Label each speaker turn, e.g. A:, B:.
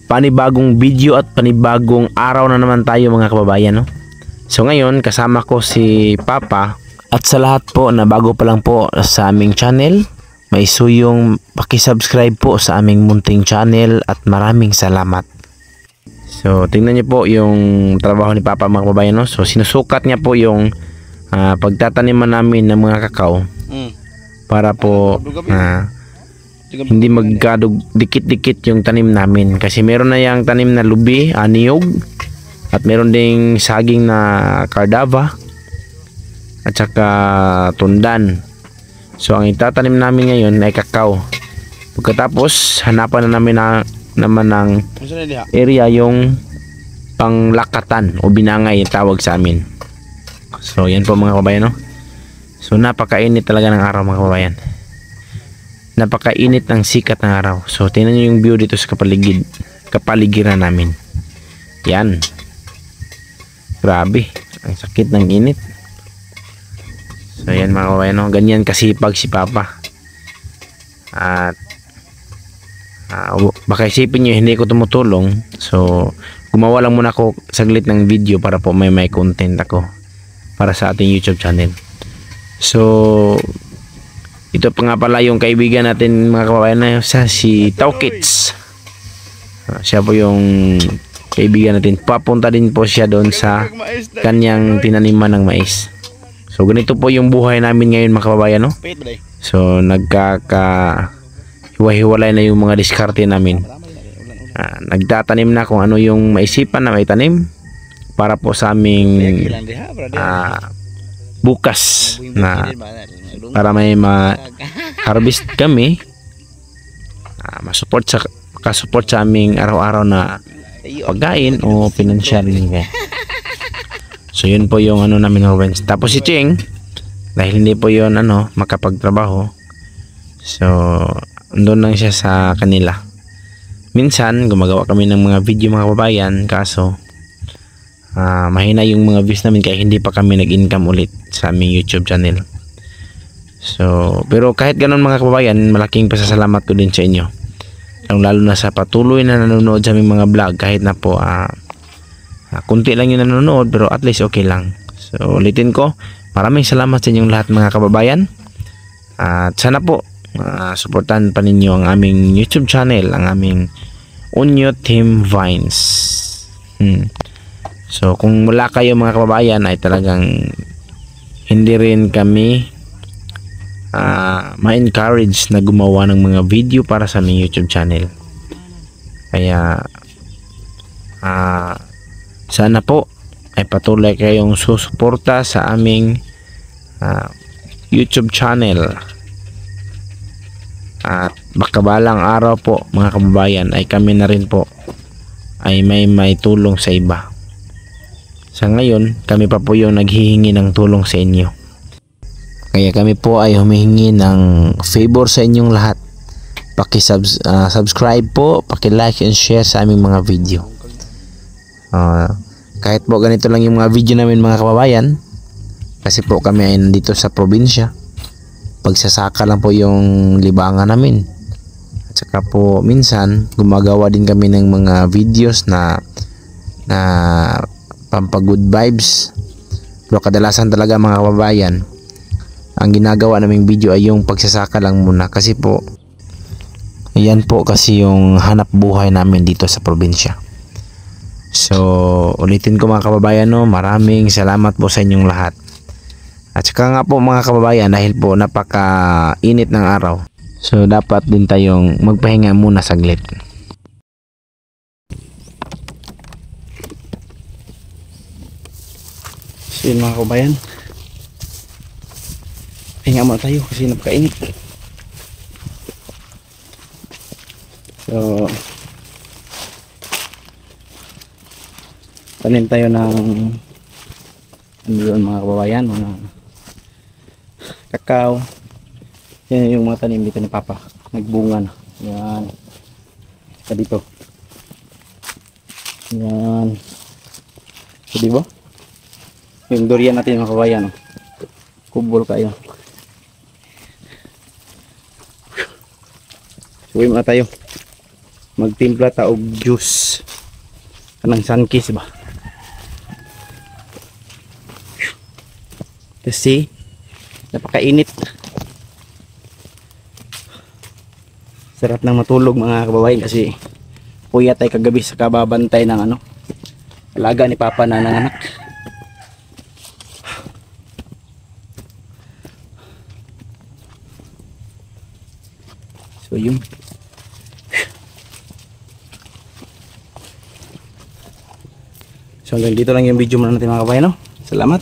A: panibagong video at panibagong araw na naman tayo mga kababayan, no? So ngayon kasama ko si Papa, at sa lahat po na bago pa lang po sa aming channel, may suyong paki-subscribe po sa aming munting channel at maraming salamat. So tingnan niyo po yung trabaho ni Papa mga kababayan, no? So sinusukat niya po yung pagtataniman namin ng mga kakao para po hindi magkadikit-dikit yung tanim namin, kasi meron na yung tanim na lubi, niyog, at meron ding saging na cardava at saka tundan. So ang itatanim namin ngayon ay kakao. Pagkatapos hanapan na naman ng area yung panglakatan o binangay yung tawag sa amin. So yan po mga kababayan, no? So napakainit talaga ng araw mga kababayan. Napakainit ng sikat ng araw. So tingnan niyo yung view dito sa kapaligiran namin. Yan. Grabe, ang sakit ng init. So yan mga kababayan, no? Ganyan kasipag si Papa. At baka isipin niyo hindi ko tumutulong. So gumawa lang muna ako saglit ng video para po may content ako para sa ating YouTube channel. So ito pa nga pala yung kaibigan natin mga kababayan, na si Taukits. Siya po yung kaibigan natin. Papunta din po siya doon sa kanyang tinaniman ng mais. So ganito po yung buhay namin ngayon mga kababayan, no? So hiwa-hiwalay na yung mga diskarte namin. Nagtatanim na kung ano yung maisipan na may tanim para po sa aming bukas na para may ma-harvest kami, makasupport sa aming araw-araw na pagkain o financial. So yun po yung ano namin ng. Tapos si Ching, dahil hindi po yun makapagtrabaho, so andun lang siya sa kanila. Minsan gumagawa kami ng mga video mga kababayan, kaso mahina yung mga views namin kaya hindi pa kami nag-income ulit sa aming YouTube channel. So pero kahit ganun mga kababayan, malaking pasasalamat ko din sa inyo, lalo na sa patuloy na nanonood sa aming mga vlog. Kahit na po kunti lang yung nanonood, pero at least okay lang. So ulitin ko, maraming salamat sa inyong lahat mga kababayan, at sana po suportahan pa ninyo ang aming YouTube channel, ang aming Unyo Team Vines. So kung wala kayo mga kababayan ay talagang hindi rin kami ma-encourage na gumawa ng mga video para sa aming YouTube channel. Kaya sana po ay patuloy kayong susuporta sa aming YouTube channel, at baka balang araw po mga kababayan ay kami na rin po ay may tulong sa iba. Sa ngayon kami pa po yung naghihingi ng tulong sa inyo, kaya kami po ay humihingi ng favor sa inyong lahat. Subscribe po, paki-like and share sa aming mga video. Kahit po ganito lang yung mga video namin mga kababayan, kasi po kami ay nandito sa probinsya, pagsasaka lang po yung libangan namin, at saka po minsan gumagawa din kami ng mga videos na pampagood vibes. Pero kadalasan talaga mga kababayan, ang ginagawa naming video ay yung pagsasaka lang muna, kasi po yan po kasi yung hanap buhay namin dito sa probinsya. So ulitin ko mga kababayan, no, maraming salamat po sa inyong lahat. At saka nga po mga kababayan, dahil po napaka-init ng araw, so dapat din tayong magpahinga muna saglit. So yun mga kababayan, pahinga muna tayo kasi napaka-init. So tanim tayo ng doon mga kababayan, mga kakao. Yan yung mga tanim dito ni Papa, nagbunga na. Yan sa dito, yan. So diba yung durian natin mga kababayan, kubol kayo. So uwi muna tayo,
B: magtimpla ta og juice kanang sunkist ba. Kasi napakainit. Sarap nang matulog mga kababayan kasi puyat ay kagabi sa kababantay ng ano, alaga ni Papa na ng anak. So yun. So hanggang dito lang yung video muna natin mga kababayan, no? Salamat.